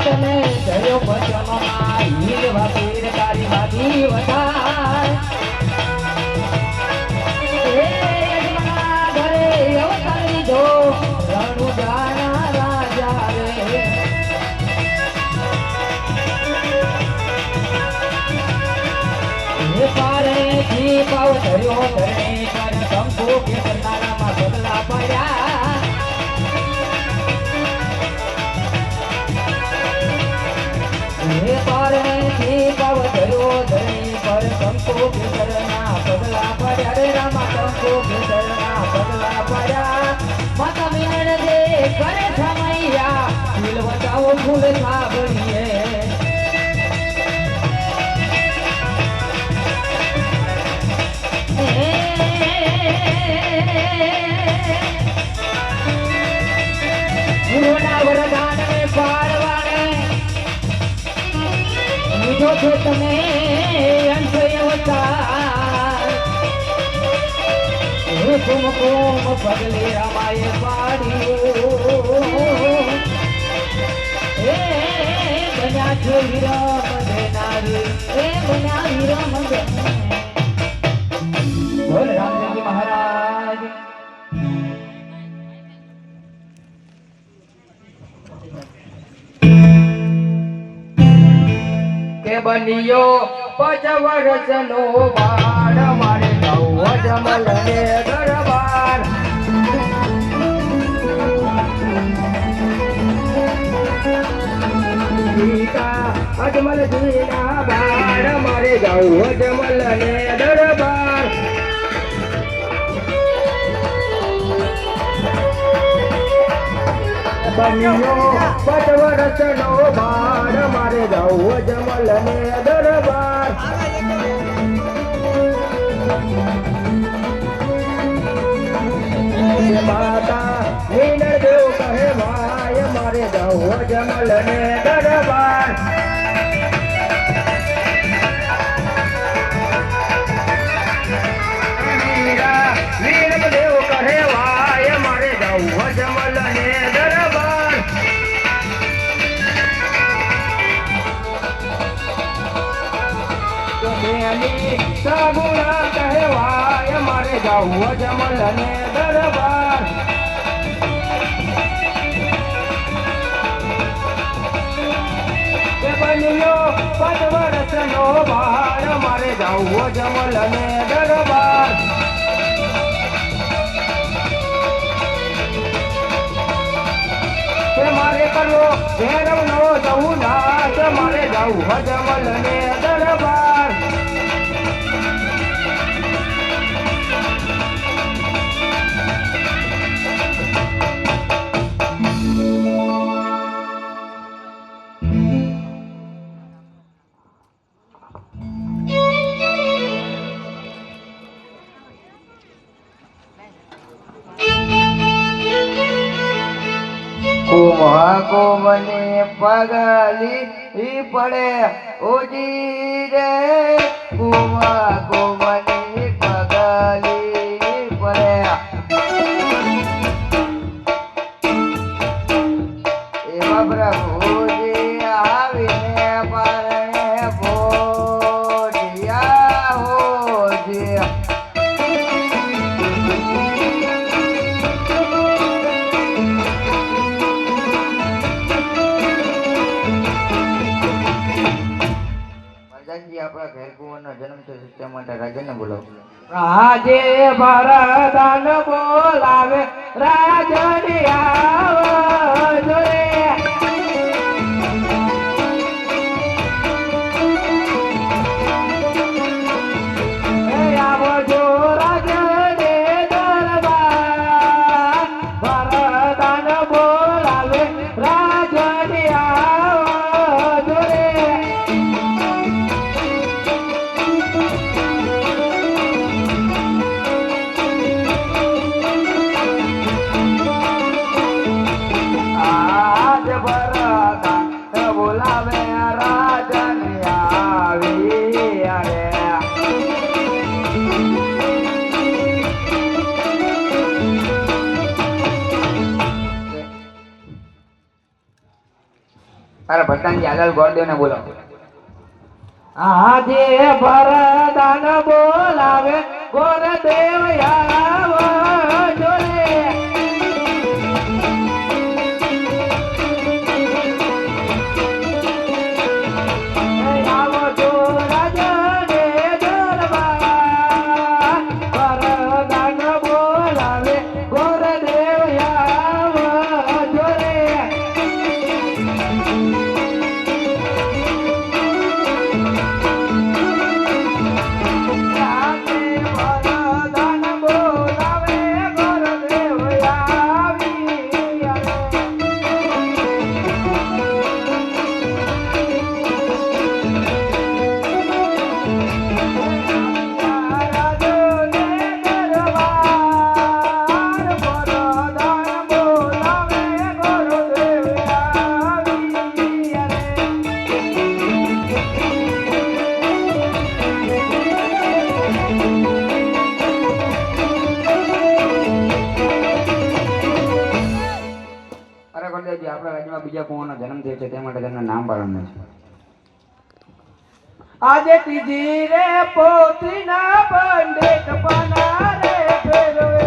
તને ધર્યો વચનમાં હીર વાપીર તારી વાદી વધાય હે યજમાના ઘરે અવતારી જો રણુ જાના રાજા રે હે પારે જી પાવ ધર્યો ધરણી પર કંકુ કે કરનારામાં બદલા પડ્યા હે પારે જી પાવ ધર્યો ધરણી પર કંકુ કે કરના બદલા પડ્યા રે રામા કંકુ કે કરના બદલા પડ્યા માતા મેણ દે કરે સમૈયા દિલ બતાવો ફૂલ સાબરીએ ગુરુના વરદાન ને પાડવાને લીધો છો તમે અંત અવતાર કુમ કુમ પગલે રામાએ પાડ્યું એ બન્યા છે વિરમ દેનારી એ બન્યા વિરમ બોલ રામજી મહારાજ કે બનિયો 5 વર્ષનો બાળ મારે નવ જમલ ને દરબાર સીતા અજમલ જીના બાળ મારે નવ જમલ ને દરબાર બન્યો 5 વર્ષનો બાળ મારે નવ જમલ ને દરબાર માતા મીનળ દેવ કહે ભાઈ મારે નવ જમલ ને દરબાર વીર દેવ કહે ભાઈ મારે નવ જમલ ને દરબાર સગુણા કહેવાય મારે જાઉં જમલ ને દરબાર બન્યો 5 વર્ષનો બાળ મારે જાઉં જમલ ને દરબાર મારે કરવો ભેરવ નો જવું નાચ મારે જાઉં જમલ ને દરબાર મને પગલી પડે ઓજી રે કુમા મને પગલી પડે એવા પ્રભુજી આવીને પરણે બોઢિયા હોજી આપણા ઘેર કુંવરનો જન્મ છે તે માટે રાજને બોલાવો રાજે ભરદાન બોલાવે રાજની આવજો રે આવજો રાજને દરબાર ભરદાન બોલાવે રાજની આવજો રે તારા ભટ્ટાની આગળ ગોળદેવને બોલો. આજે ભરદાન બોલાવે ગોરદેવ આવો જોડે આવો જો રાજને દરબાર ભરદાન બોલાવે ગોરદેવ આવો જોડે આપણા રાજ્યમાં બીજા કોનો જન્મ થયો છે તે માટે તેમના નામ પાડવાનું છે. આજે ત્રીજી રે પોતીના પંડિત પના રે ફેરવે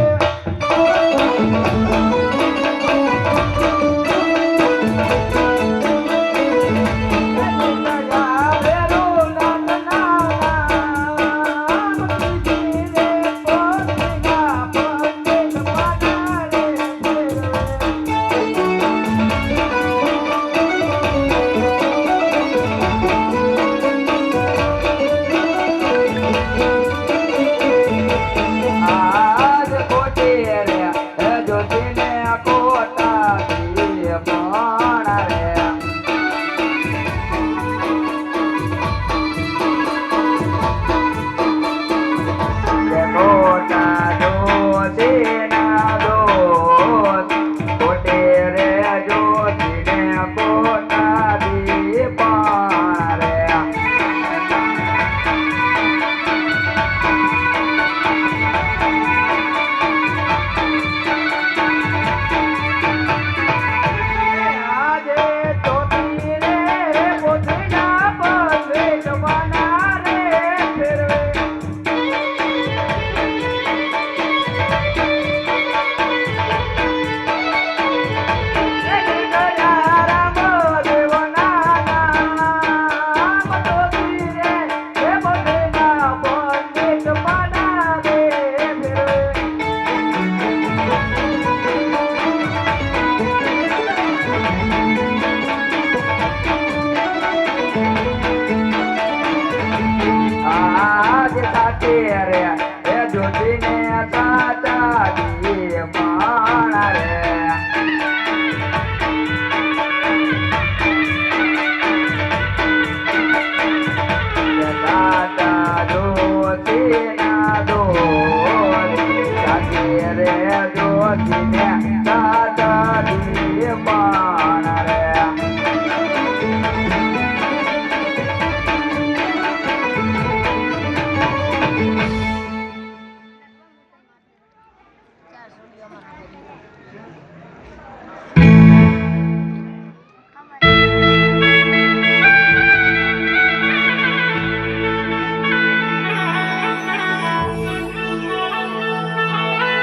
રે જો